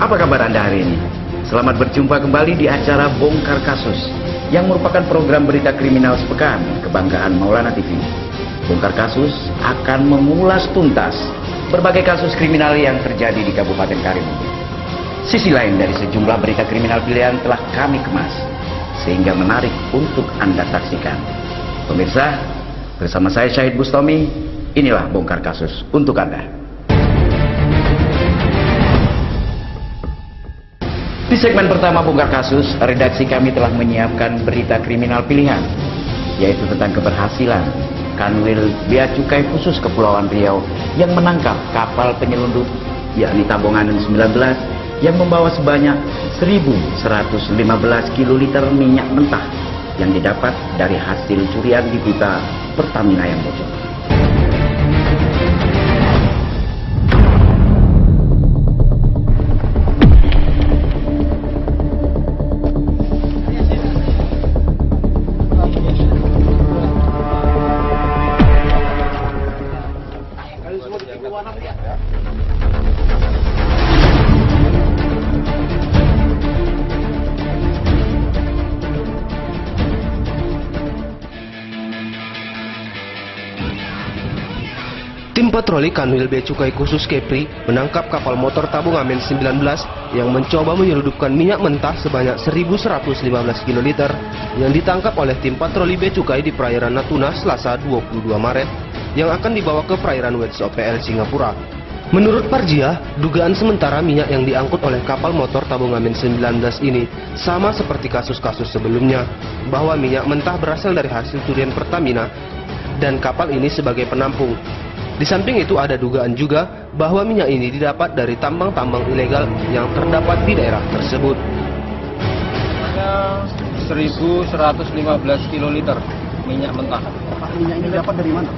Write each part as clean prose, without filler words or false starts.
Apa kabar Anda hari ini? Selamat berjumpa kembali di acara Bongkar Kasus yang merupakan program berita kriminal sepekan kebanggaan Maulana TV. Bongkar Kasus akan mengulas tuntas berbagai kasus kriminal yang terjadi di Kabupaten Karimun. Sisi lain dari sejumlah berita kriminal pilihan telah kami kemas sehingga menarik untuk Anda saksikan. Pemirsa, bersama saya Syahid Bustomi, inilah Bongkar Kasus untuk Anda. Di segmen pertama Bongkar Kasus, redaksi kami telah menyiapkan berita kriminal pilihan, yaitu tentang keberhasilan Kanwil Bea Cukai Khusus Kepulauan Riau yang menangkap kapal penyelundup, yakni Tabungan 19, yang membawa sebanyak 1.115 kiloliter minyak mentah yang didapat dari hasil curian di duta Pertamina yang bocor. Tim patroli Kanwil Bea Cukai Khusus Kepri menangkap kapal motor tabung Amen 19 yang mencoba menyelundupkan minyak mentah sebanyak 1.115 kiloliter yang ditangkap oleh tim patroli Bea Cukai di perairan Natuna Selasa 22 Maret yang akan dibawa ke perairan West OPL Singapura. Menurut Parjia, dugaan sementara minyak yang diangkut oleh kapal motor tabung Amen 19 ini sama seperti kasus-kasus sebelumnya, bahwa minyak mentah berasal dari hasil curian Pertamina dan kapal ini sebagai penampung. Di samping itu ada dugaan juga bahwa minyak ini didapat dari tambang-tambang ilegal yang terdapat di daerah tersebut. 1.115 kiloliter minyak mentah. Minyak ini dapat dari mana?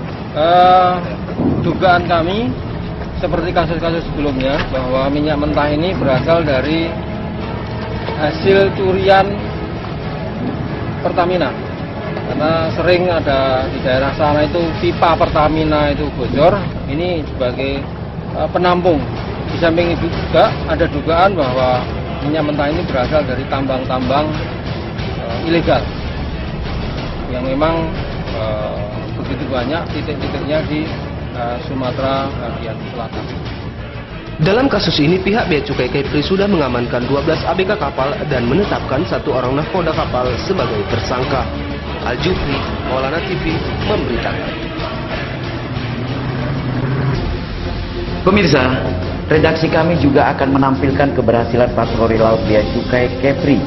Dugaan kami seperti kasus-kasus sebelumnya bahwa minyak mentah ini berasal dari hasil curian Pertamina. Karena sering ada di daerah sana itu pipa Pertamina itu bocor, ini sebagai penampung. Di samping itu juga ada dugaan bahwa minyak mentah ini berasal dari tambang-tambang ilegal yang memang begitu banyak titik-titiknya di Sumatera bagian selatan. Dalam kasus ini pihak Bea Cukai Kepri sudah mengamankan 12 ABK kapal dan menetapkan 1 orang nahkoda kapal sebagai tersangka. Al-Jufri, Maulana TV memberitakan. Pemirsa, redaksi kami juga akan menampilkan keberhasilan patroli laut Bea Cukai Kepri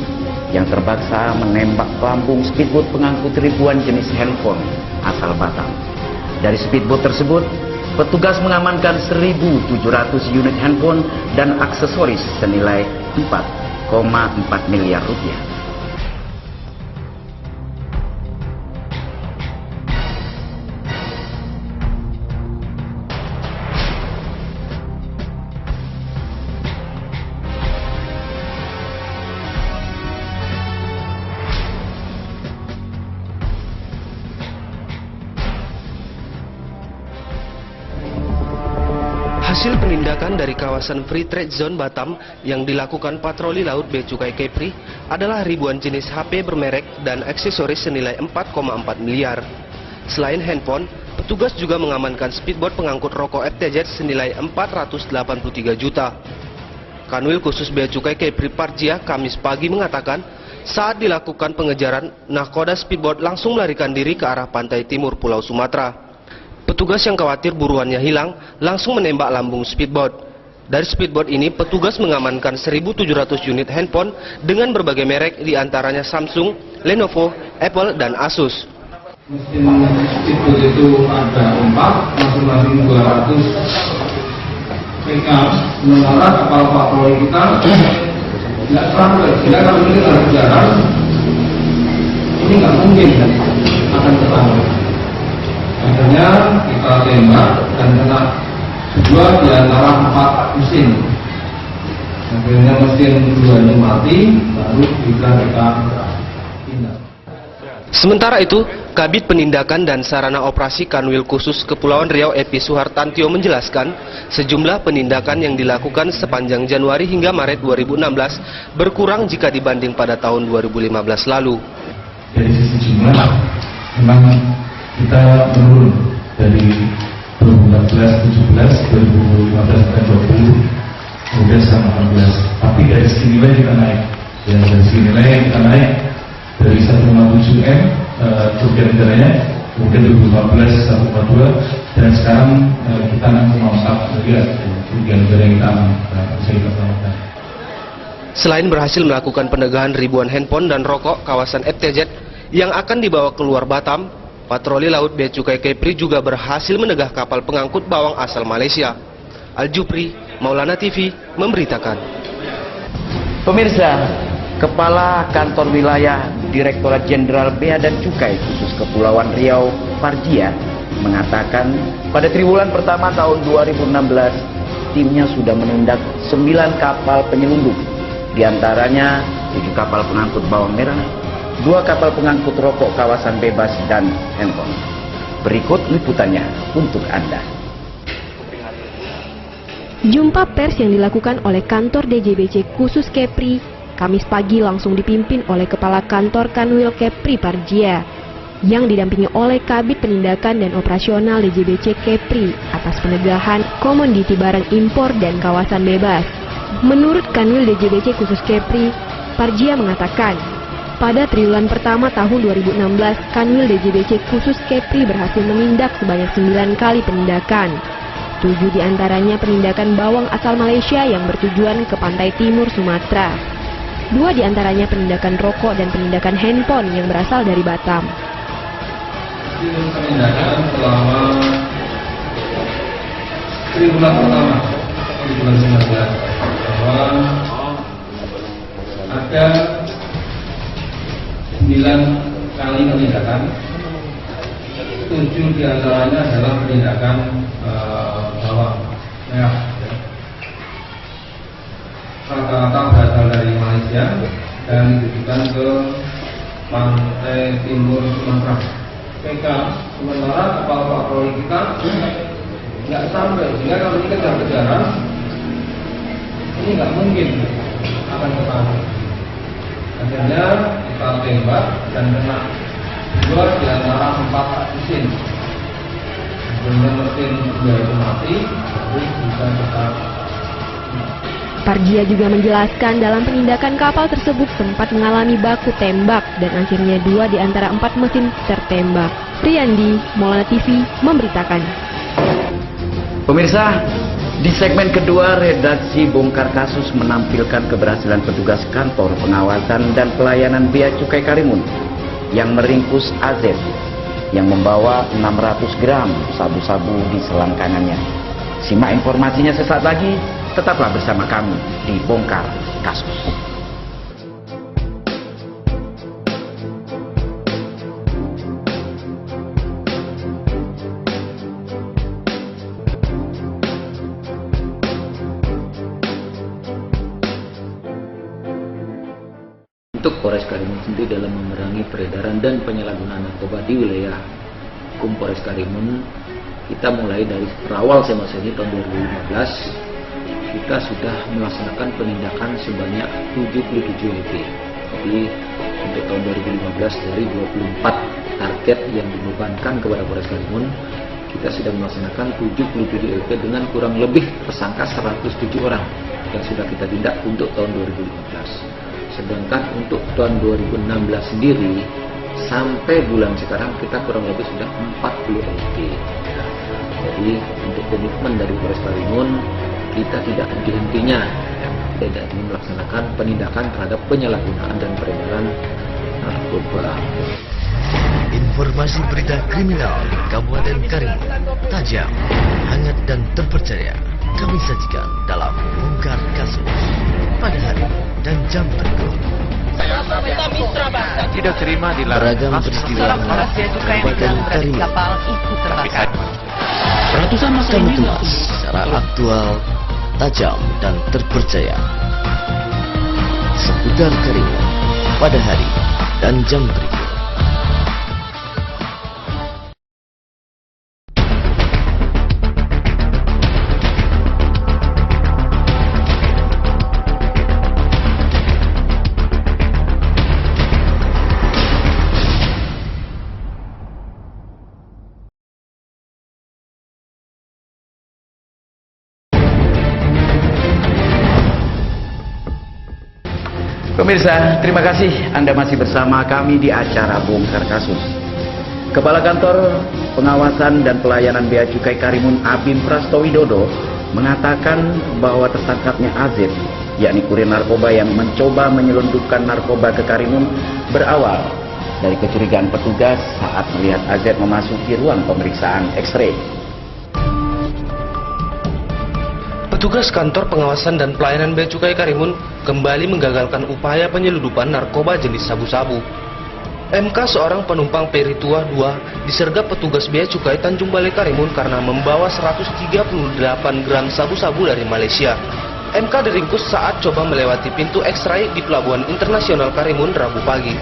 yang terpaksa menembak pelampung speedboat pengangkut ribuan jenis handphone asal Batam. Dari speedboat tersebut, petugas mengamankan 1.700 unit handphone dan aksesoris senilai 4,4 miliar rupiah. Hasil penindakan dari kawasan Free Trade Zone Batam yang dilakukan patroli laut Bea Cukai Kepri adalah ribuan jenis HP bermerek dan aksesoris senilai 4,4 miliar. Selain handphone, petugas juga mengamankan speedboat pengangkut rokok FTZ senilai 483 juta. Kanwil Khusus Bea Cukai Kepri Parjia Kamis pagi mengatakan, saat dilakukan pengejaran, nahkoda speedboat langsung melarikan diri ke arah pantai timur Pulau Sumatera. Petugas yang khawatir buruannya hilang langsung menembak lambung speedboat. Dari speedboat ini, petugas mengamankan 1.700 unit handphone dengan berbagai merek, diantaranya Samsung, Lenovo, Apple, dan Asus. Mesin speedboat itu ada 4, masing-masing 200 PK. Sementara kapal patroli kita tidak sampai. Jika kalau ini ada jarang, ini nggak mungkin akan ketangkap. Akhirnya kita tembak dan kena 2 di antara 4 mesin. Akhirnya mesin 2 ini mati, baru bisa kita tindak. Sementara itu, Kabid Penindakan dan Sarana Operasi Kanwil Khusus Kepulauan Riau Epi Suhartantio menjelaskan sejumlah penindakan yang dilakukan sepanjang Januari hingga Maret 2016 berkurang jika dibanding pada tahun 2015 lalu. Dari sisi jumlah, memang kita menurun dari 2014, 17, 2015 dan 20, kemudian sekarang 18. Tapi dari segi nilai kita naik. Ya, dari segi nilai kita naik dari 1,7 M kerugian negaranya, kemudian 2015 1,2, dan sekarang kita 6,4 miliar kerugian negara yang kita bisa kita tambahkan. Selain berhasil melakukan pendegahan ribuan handphone dan rokok kawasan FTZ yang akan dibawa keluar Batam, patroli laut Bea Cukai Kepri juga berhasil menegah kapal pengangkut bawang asal Malaysia. Al-Jupri, Maulana TV, memberitakan. Pemirsa, Kepala Kantor Wilayah Direktorat Jenderal Bea dan Cukai Khusus Kepulauan Riau, Parjia, mengatakan pada triwulan pertama tahun 2016, timnya sudah menindak 9 kapal penyelundup, di antaranya 7 kapal pengangkut bawang merah, 2 kapal pengangkut rokok kawasan bebas dan handphone. Berikut liputannya untuk Anda. Jumpa pers yang dilakukan oleh kantor DJBC khusus Kepri Kamis pagi langsung dipimpin oleh Kepala Kantor Kanwil Kepri Parjia yang didampingi oleh Kabid Penindakan dan Operasional DJBC Kepri atas penegahan komoditi barang impor dan kawasan bebas. Menurut Kanwil DJBC khusus Kepri, Parjia mengatakan, pada triwulan pertama tahun 2016, Kanwil DJBC khusus Kepri berhasil menindak sebanyak 9 kali penindakan. 7 diantaranya penindakan bawang asal Malaysia yang bertujuan ke pantai timur Sumatera. 2 diantaranya penindakan rokok dan penindakan handphone yang berasal dari Batam. Penindakan selama triwulan pertama 2019 bahwa ada 9 kali penindakan, 7 diantaranya adalah penindakan bawang merah. Rata-rata berasal dari Malaysia dan ditujukan ke pantai timur Sumatera. PK sementara kapal patroli kita nggak sampai, sehingga kalau ini kejar-kejaran ini nggak mungkin akan ketangkap. Akhirnya kita tembak dan kena 2 di antara 4 mesin. Kemudian mesin 2 itu mati, terus bisa kita. Parjia juga menjelaskan dalam penindakan kapal tersebut sempat mengalami baku tembak dan akhirnya 2 di antara 4 mesin tertembak. Riyandi, Maulana TV, memberitakan. Pemirsa, di segmen kedua, redaksi Bongkar Kasus menampilkan keberhasilan petugas kantor pengawasan dan pelayanan Bea Cukai Karimun yang meringkus AZ yang membawa 600 gram sabu-sabu di selangkangannya. Simak informasinya sesaat lagi. Tetaplah bersama kami di Bongkar Kasus. Untuk Polres Karimun sendiri dalam memerangi peredaran dan penyalahgunaan narkoba di wilayah hukum Polres Karimun, kita mulai dari berawal semasa ini tahun 2015. Kita sudah melaksanakan penindakan sebanyak 77 LP. Jadi untuk tahun 2015 dari 24 target yang dibebankan kepada Polres Karimun, kita sudah melaksanakan 77 LP dengan kurang lebih tersangka 107 orang yang sudah kita tindak untuk tahun 2015. Sedangkan untuk tahun 2016 sendiri sampai bulan sekarang kita kurang lebih sudah 40 LP. Jadi untuk komitmen dari Polres Karimun, kita tidak henti-hentinya tidak ingin melaksanakan penindakan terhadap penyalahgunaan dan peredaran narkoba. Informasi berita kriminal di Kabupaten Karimun, tajam, hangat dan terpercaya kami sajikan dalam Bongkar Kasus pada hari dan jam berikut. Tidak terima di beragam peristiwa Kabupaten Karimun. Ratusan masa kami tulis secara aktual, tajam dan terpercaya seputar Karimun pada hari dan jam berikut. Pemirsa, terima kasih Anda masih bersama kami di acara Bongkar Kasus. Kepala Kantor Pengawasan dan Pelayanan Bea Cukai Karimun Abim Prastowidodo mengatakan bahwa tertangkapnya AZ, yakni kurir narkoba yang mencoba menyelundupkan narkoba ke Karimun, berawal dari kecurigaan petugas saat melihat AZ memasuki ruang pemeriksaan X-ray. Petugas Kantor Pengawasan dan Pelayanan Bea Cukai Karimun kembali menggagalkan upaya penyeludupan narkoba jenis sabu-sabu. MK, seorang penumpang feri Tua 2, disergap petugas Bea Cukai Tanjung Balai Karimun karena membawa 138 gram sabu-sabu dari Malaysia. MK diringkus saat coba melewati pintu X-ray di Pelabuhan Internasional Karimun Rabu pagi.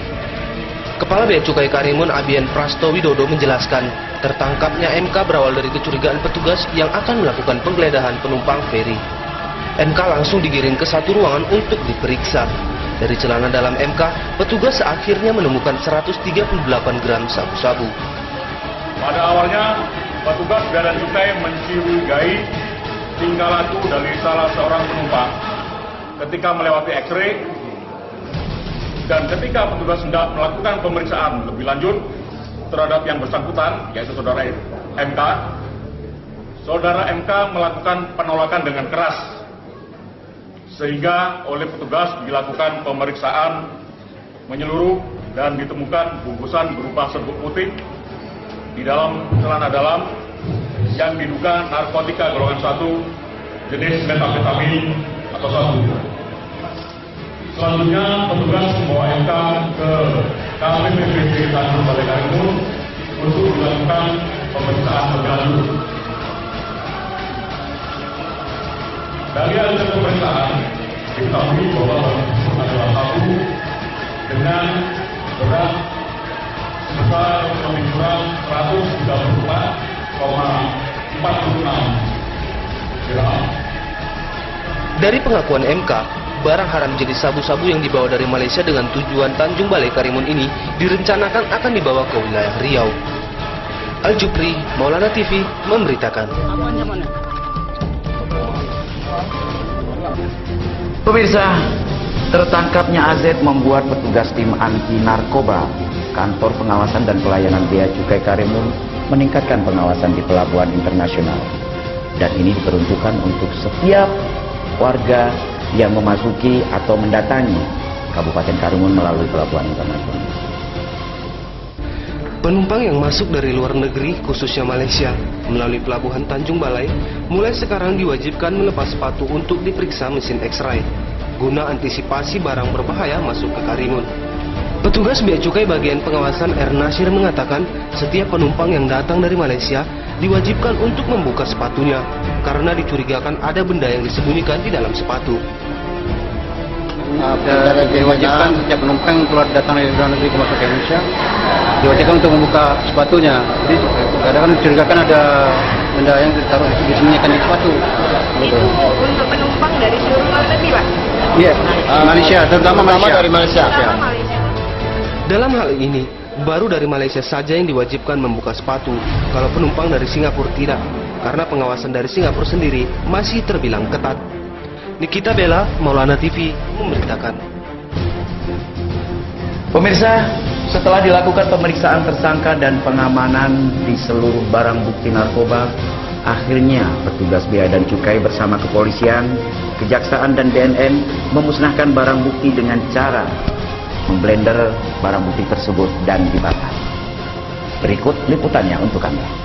Kepala Bea Cukai Karimun Abim Prastowidodo menjelaskan, tertangkapnya MK berawal dari kecurigaan petugas yang akan melakukan penggeledahan penumpang feri. MK langsung digiring ke satu ruangan untuk diperiksa. Dari celana dalam MK, petugas akhirnya menemukan 138 gram sabu-sabu. Pada awalnya, petugas Bea dan Cukai mencurigai tingkah laku dari salah seorang penumpang ketika melewati X-ray. Dan ketika petugas hendak melakukan pemeriksaan lebih lanjut terhadap yang bersangkutan, yaitu saudara MK, saudara MK melakukan penolakan dengan keras, sehingga oleh petugas dilakukan pemeriksaan menyeluruh dan ditemukan bungkusan berupa serbuk putih di dalam celana dalam yang diduga narkotika golongan 1 jenis metamfetamin atau sabu. Selanjutnya, petugas membawa MK ke KPPBC Tanjung Balai Karimun untuk dilakukan pemeriksaan lebih lanjut. Dari hasil pemeriksaan, diketahui bahwa adalah sabu dengan berat sebesar lebih kurang 134,46 gram. Dari pengakuan MK, barang haram jenis sabu-sabu yang dibawa dari Malaysia dengan tujuan Tanjung Balai Karimun ini direncanakan akan dibawa ke wilayah Riau. Al-Jupri, Maulana TV, memberitakan. Pemirsa, tertangkapnya AZ membuat petugas tim anti narkoba Kantor Pengawasan dan Pelayanan Bea Cukai Karimun meningkatkan pengawasan di Pelabuhan Internasional. Dan ini diperuntukkan untuk setiap warga yang memasuki atau mendatangi Kabupaten Karimun melalui Pelabuhan Internasional. Penumpang yang masuk dari luar negeri, khususnya Malaysia, melalui Pelabuhan Tanjung Balai, mulai sekarang diwajibkan melepas sepatu untuk diperiksa mesin X-ray, guna antisipasi barang berbahaya masuk ke Karimun. Petugas Bea Cukai bagian pengawasan R. Nasir mengatakan, setiap penumpang yang datang dari Malaysia diwajibkan untuk membuka sepatunya, karena dicurigakan ada benda yang disembunyikan di dalam sepatu. Diwajibkan setiap penumpang keluar datang dari luar negeri ke masuk ke Indonesia diwajibkan untuk membuka sepatunya. Jadi kadang-kadang dicurigakan ada benda yang disembunyikan di sepatu. Itu untuk penumpang dari seluruh luar negeri, Pak? Iya, Malaysia, terutama dari Malaysia. Dalam hal ini, baru dari Malaysia saja yang diwajibkan membuka sepatu. Kalau penumpang dari Singapura tidak, karena pengawasan dari Singapura sendiri masih terbilang ketat. Nikita Bella, Maulana TV, memberitakan. Pemirsa, setelah dilakukan pemeriksaan tersangka dan pengamanan di seluruh barang bukti narkoba, akhirnya petugas Bea dan Cukai bersama kepolisian, kejaksaan dan BNN memusnahkan barang bukti dengan cara memblender barang bukti tersebut dan dibakar. Berikut liputannya untuk Anda.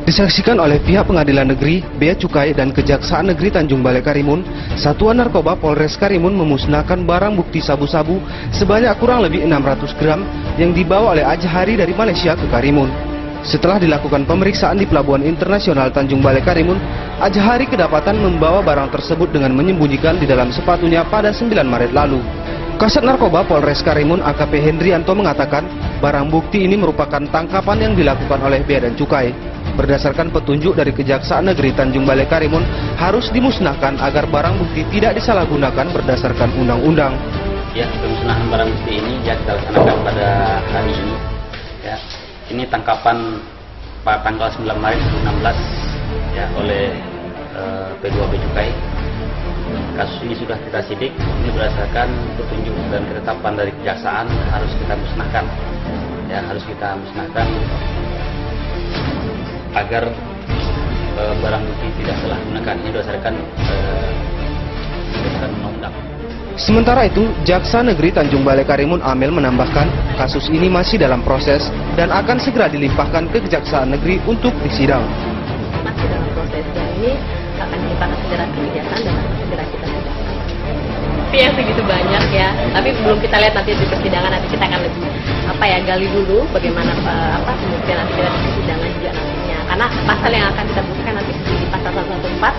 Disaksikan oleh pihak Pengadilan Negeri, Bea Cukai, dan Kejaksaan Negeri Tanjung Balai Karimun, Satuan Narkoba Polres Karimun memusnahkan barang bukti sabu-sabu sebanyak kurang lebih 600 gram yang dibawa oleh Ajhari dari Malaysia ke Karimun. Setelah dilakukan pemeriksaan di Pelabuhan Internasional Tanjung Balai Karimun, Ajhari kedapatan membawa barang tersebut dengan menyembunyikan di dalam sepatunya pada 9 Maret lalu. Kasat Narkoba Polres Karimun AKP Hendrianto mengatakan, barang bukti ini merupakan tangkapan yang dilakukan oleh Bea dan Cukai. Berdasarkan petunjuk dari Kejaksaan Negeri Tanjung Balai Karimun, harus dimusnahkan agar barang bukti tidak disalahgunakan berdasarkan undang-undang. Ya, pemusnahan barang bukti ini dilaksanakan pada hari ini. Ya, ini tangkapan pada tanggal 9 Maret 2016 ya oleh P2 Bea Cukai kasus ini sudah kita sidik, ini berdasarkan petunjuk dan ketetapan dari kejaksaan harus kita musnahkan, ya harus kita musnahkan agar barang bukti tidak salah gunakan. Ini berdasarkan undang-undang. Sementara itu, Jaksa Negeri Tanjung Balai Karimun Amel menambahkan kasus ini masih dalam proses dan akan segera dilimpahkan ke Kejaksaan Negeri untuk disidang. Masih dalam proses dan ini akan dilimpahkan segera ke kejaksaan dan akan segera kita sidangkan. Tapi yang segitu banyak ya, tapi belum kita lihat nanti di persidangan, nanti kita akan lebih gali dulu bagaimana kemudian nanti kita di persidangan juga nantinya. Karena pasal yang akan kita butuhkan nanti di pasal 114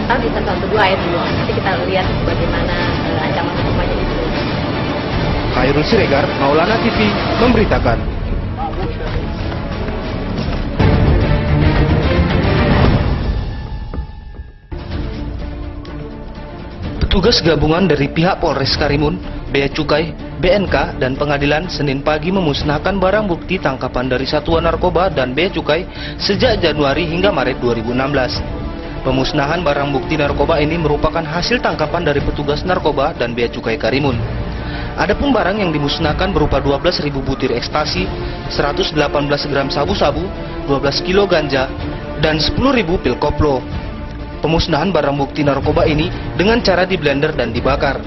atau di 112 ayat 2. Nanti kita lihat bagaimana ancaman hukumannya itu. Khairul Siregar, Maulana TV memberitakan. Petugas gabungan dari pihak Polres Karimun, Bea Cukai, BNK, dan pengadilan Senin pagi memusnahkan barang bukti tangkapan dari Satuan Narkoba dan Bea Cukai sejak Januari hingga Maret 2016. Pemusnahan barang bukti narkoba ini merupakan hasil tangkapan dari petugas narkoba dan Bea Cukai Karimun. Adapun barang yang dimusnahkan berupa 12.000 butir ekstasi, 118 gram sabu-sabu, 12 kilo ganja, dan 10.000 pil koplo. Pemusnahan barang bukti narkoba ini dengan cara diblender dan dibakar.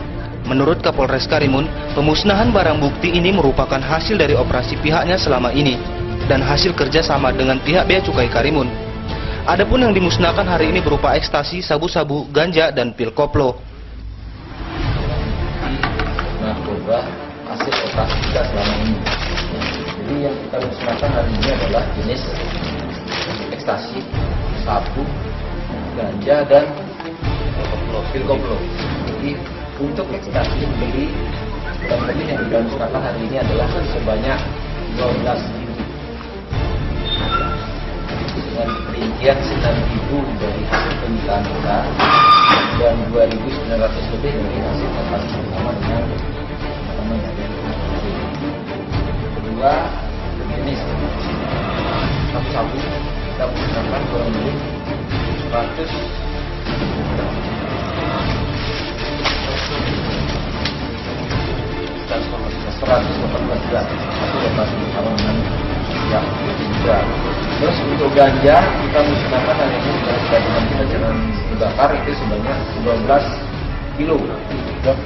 Menurut Kapolres Karimun, pemusnahan barang bukti ini merupakan hasil dari operasi pihaknya selama ini dan hasil kerjasama dengan pihak Bea Cukai Karimun. Adapun yang dimusnahkan hari ini berupa ekstasi, sabu-sabu, ganja, dan pil koplo. Narkoba hasil operasi kita selama ini. Jadi yang kita musnahkan hari ini adalah jenis ekstasi, sabu, ganja, dan pil koplo. Jadi untuk ekstasi sendiri, kurang lebih yang kita musnahkan hari ini adalah sebanyak 12.000. Dengan perincian 9.000 dari hasil penyitaan kita dan 2.900 lebih dari hasil operasi bersama dengan kedua jenis sabu-sabu kita menggunakan kurang lebih 118 gram hasil operasi bersama dengan yang juga. Terus untuk ganja kita musnahkan hari ini dengan kita jangan dibakar itu sebanyak 12 kilo dan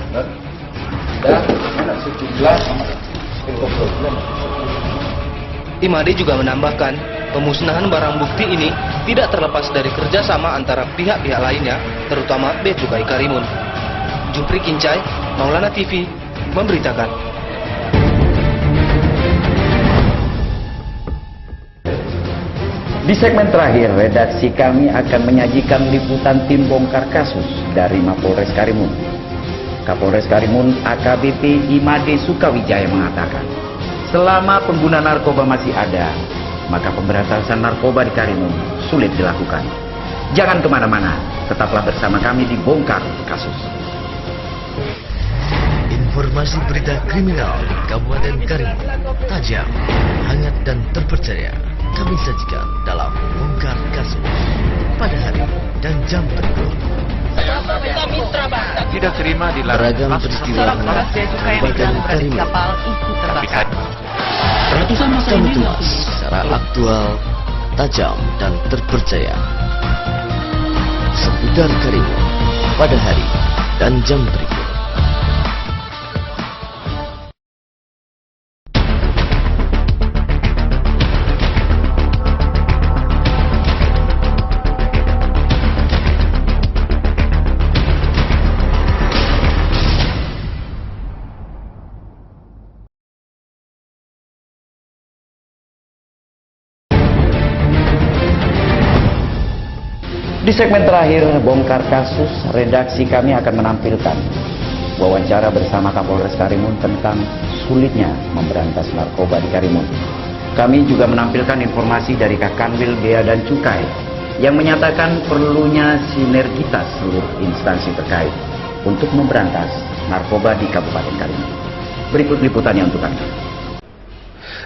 sejumlah pil koplo. Imade juga menambahkan, pemusnahan barang bukti ini tidak terlepas dari kerjasama antara pihak-pihak lainnya, terutama Bea Cukai Karimun. Jupri Kincai, Maulana TV memberitakan. Di segmen terakhir, redaksi kami akan menyajikan liputan tim bongkar kasus dari Mapolres Karimun. Kapolres Karimun AKBP Imade Sukawijaya mengatakan, selama pengguna narkoba masih ada, maka pemberantasan narkoba di Karimun sulit dilakukan. Jangan kemana-mana, tetaplah bersama kami di Bongkar Kasus. Informasi berita kriminal di Kabupaten Karimun, tajam, hangat, dan terpercaya. Kami sajikan dalam Bongkar Kasus pada hari dan jam berikut. Tidak terima beragam peristiwa Kabupaten Karimun. Kami tulis secara aktual, tajam, dan terpercaya. Seputar Karimun pada hari dan jam berikut. Di segmen terakhir Bongkar Kasus, redaksi kami akan menampilkan wawancara bersama Kapolres Karimun tentang sulitnya memberantas narkoba di Karimun. Kami juga menampilkan informasi dari Kakanwil Bea dan Cukai yang menyatakan perlunya sinergitas seluruh instansi terkait untuk memberantas narkoba di Kabupaten Karimun. Berikut liputannya untuk Anda.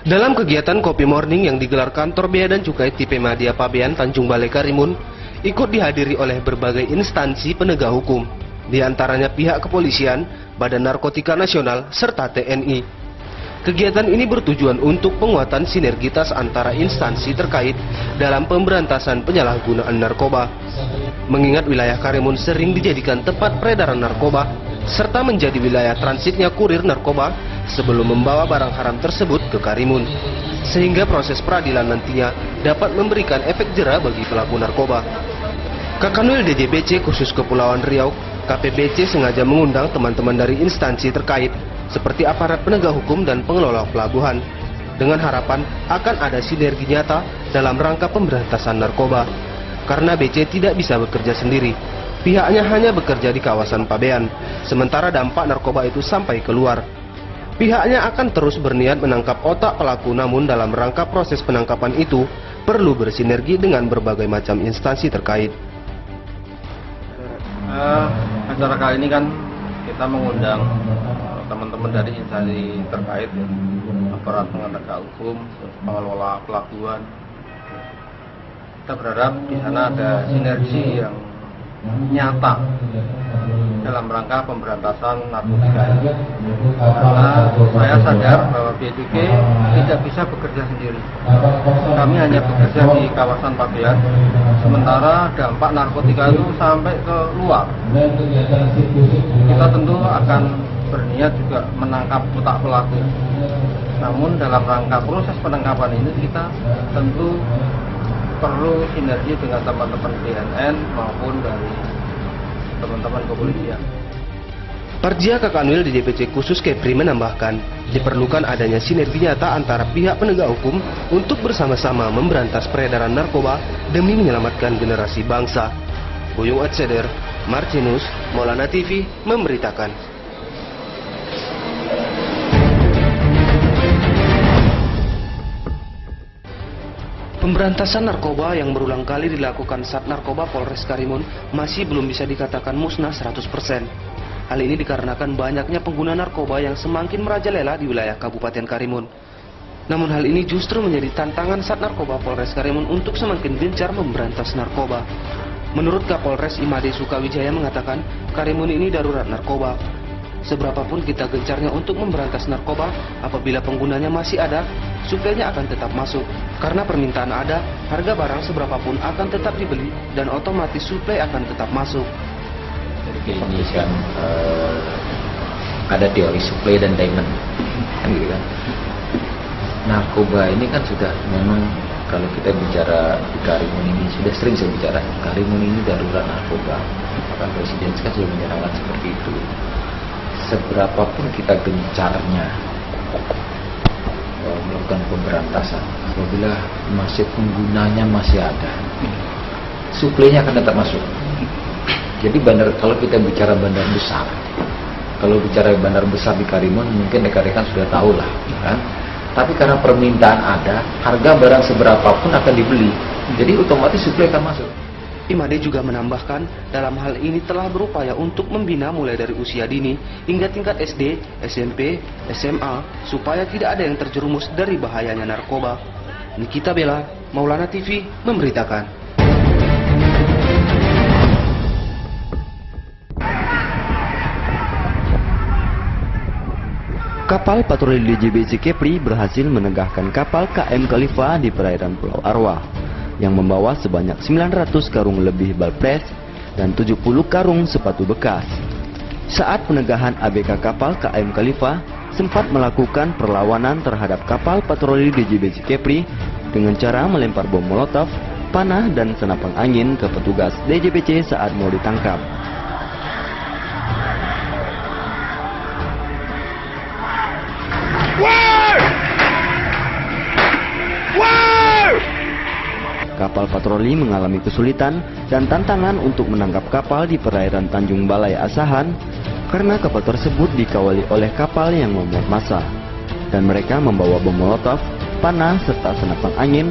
Dalam kegiatan Kopi Morning yang digelar kantor Bea dan Cukai Tipe Madya Pabean Tanjung Balai Karimun, ikut dihadiri oleh berbagai instansi penegak hukum. di antaranya pihak kepolisian, Badan Narkotika Nasional, serta TNI. Kegiatan ini bertujuan untuk penguatan sinergitas antara instansi terkait dalam pemberantasan penyalahgunaan narkoba. Mengingat wilayah Karimun sering dijadikan tempat peredaran narkoba, serta menjadi wilayah transitnya kurir narkoba sebelum membawa barang haram tersebut ke Karimun. Sehingga proses peradilan nantinya dapat memberikan efek jera bagi pelaku narkoba. Kakanwil DJBC khusus Kepulauan Riau, KPBC sengaja mengundang teman-teman dari instansi terkait seperti aparat penegak hukum dan pengelola pelabuhan dengan harapan akan ada sinergi nyata dalam rangka pemberantasan narkoba. Karena BC tidak bisa bekerja sendiri, pihaknya hanya bekerja di kawasan Pabean, sementara dampak narkoba itu sampai keluar. Pihaknya akan terus berniat menangkap otak pelaku, namun dalam rangka proses penangkapan itu perlu bersinergi dengan berbagai macam instansi terkait. Acara kali ini kan kita mengundang teman-teman dari instansi terkait, aparat penegak hukum, pengelola pelabuhan. Kita berharap di sana ada sinergi yang nyata dalam rangka pemberantasan narkotika ini. Karena saya sadar bahwa Bea Cukai tidak bisa bekerja sendiri. Kami hanya bekerja di kawasan Pabean, sementara dampak narkotika itu sampai ke luar. Kita tentu akan berniat juga menangkap otak pelaku. Namun dalam rangka proses penangkapan ini kita tentu perlu sinergi dengan teman-teman BNN maupun dari teman-teman kepolisian. Parjia Kakanwil di DPC khusus Kepri menambahkan, diperlukan adanya sinergi nyata antara pihak penegak hukum untuk bersama-sama memberantas peredaran narkoba demi menyelamatkan generasi bangsa. Buyung Atseder, Martinus, Maulana TV memberitakan. Pemberantasan narkoba yang berulang kali dilakukan Sat Narkoba Polres Karimun masih belum bisa dikatakan musnah 100%. Hal ini dikarenakan banyaknya pengguna narkoba yang semakin merajalela di wilayah Kabupaten Karimun. Namun hal ini justru menjadi tantangan Sat Narkoba Polres Karimun untuk semakin gencar memberantas narkoba. Menurut Kapolres Imade Sukawijaya mengatakan, Karimun ini darurat narkoba. Seberapapun kita gencarnya untuk memberantas narkoba, apabila penggunanya masih ada, suplainya akan tetap masuk. Karena permintaan ada, harga barang seberapapun akan tetap dibeli dan otomatis suplai akan tetap masuk. Jadi ini kan ada teori suplai dan demand, kan gitu kan. Narkoba ini kan sudah memang kalau kita bicara di Karimun ini sudah sering saya bicara, Karimun ini darurat narkoba. Bahkan Presiden kan sudah menyatakan seperti itu. Seberapapun kita gencarnya melakukan pemberantasan, apabila masih penggunanya masih ada, suplainya akan tetap masuk. Jadi kalau kita bicara bandar besar, kalau bicara bandar besar di Karimun, mungkin rekan-rekan sudah tahu lah, kan? Tapi karena permintaan ada, harga barang seberapapun akan dibeli, jadi otomatis suplai akan masuk. Imade juga menambahkan, dalam hal ini telah berupaya untuk membina mulai dari usia dini hingga tingkat SD, SMP, SMA, supaya tidak ada yang terjerumus dari bahayanya narkoba. Nikita Bella, Maulana TV, memberitakan. Kapal patroli DJBC Kepri berhasil menegahkan kapal KM Khalifa di perairan Pulau Arwah yang membawa sebanyak 900 karung lebih balpres dan 70 karung sepatu bekas. Saat penegahan ABK kapal KM Khalifa sempat melakukan perlawanan terhadap kapal patroli DJBC Kepri dengan cara melempar bom molotov, panah dan senapan angin ke petugas DJBC saat mau ditangkap. Kapal patroli mengalami kesulitan dan tantangan untuk menangkap kapal di perairan Tanjung Balai Asahan karena kapal tersebut dikawali oleh kapal yang memuat massa dan mereka membawa bom molotov, panah serta senapan angin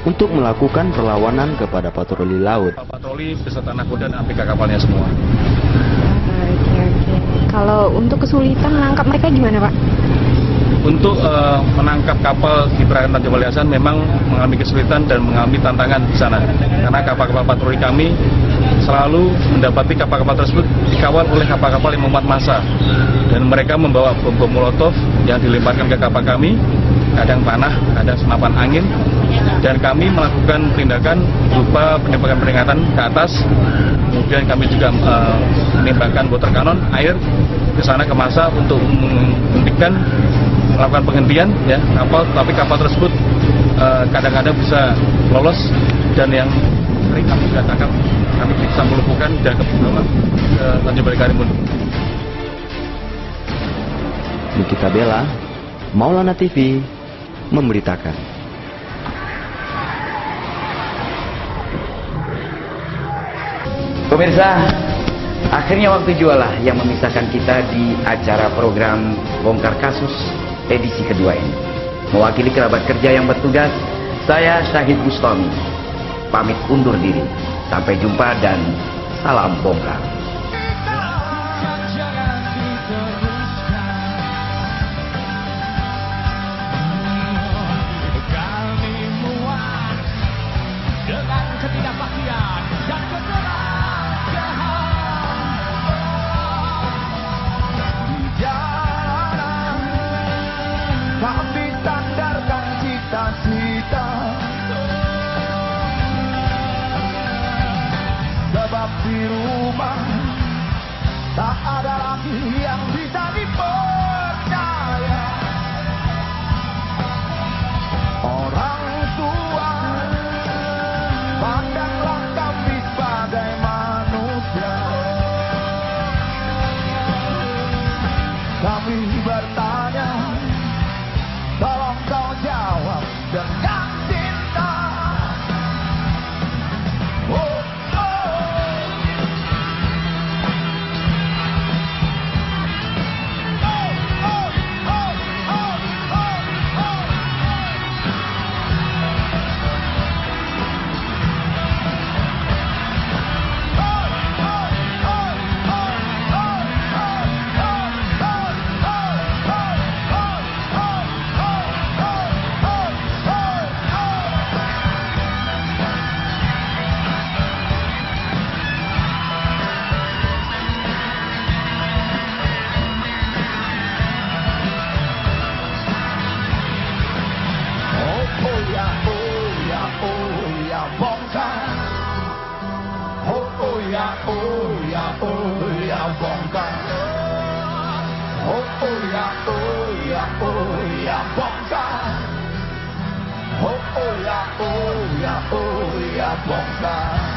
untuk melakukan perlawanan kepada patroli laut. Patroli beserta nakoda dan ABK kapalnya semua. Oke. Kalau untuk kesulitan menangkap mereka gimana, Pak? Untuk menangkap kapal di perairan Tanjung Balai Asahan memang mengalami kesulitan dan mengalami tantangan di sana. Karena kapal-kapal patroli kami selalu mendapati kapal-kapal tersebut dikawal oleh kapal-kapal yang memuat massa, dan mereka membawa bom molotov yang dilemparkan ke kapal kami, kadang panah, kadang senapan angin, dan kami melakukan tindakan berupa penembakan peringatan ke atas. Kemudian kami juga menembakkan water cannon, air ke sana ke massa untuk menghentikan, melakukan penghentian ya kapal, tapi kapal tersebut kadang-kadang bisa lolos, dan yang sering kami sudah tangkap, kami bisa melumpuhkan dan ke bawah ke Tanjung Balai Karimun. Nikita Bella, Maulana TV, memberitakan. Pemirsa, akhirnya waktu jualah yang memisahkan kita di acara program Bongkar Kasus edisi kedua ini. Mewakili kerabat kerja yang bertugas, saya Syahid Bustami pamit undur diri. Sampai jumpa dan salam bongkar. Kami sandarkan cita-cita, sebab di rumah tak ada lagi yang bisa dipercaya. Orang tua, pandanglah kami sebagai manusia. Kami bertanya, tolong kau jawab dengan cinta. Oh, oh. Bongkar. Oh ya, oh ya, oh ya, bongkar. Oh ya, oh ya, oh ya, bongkar.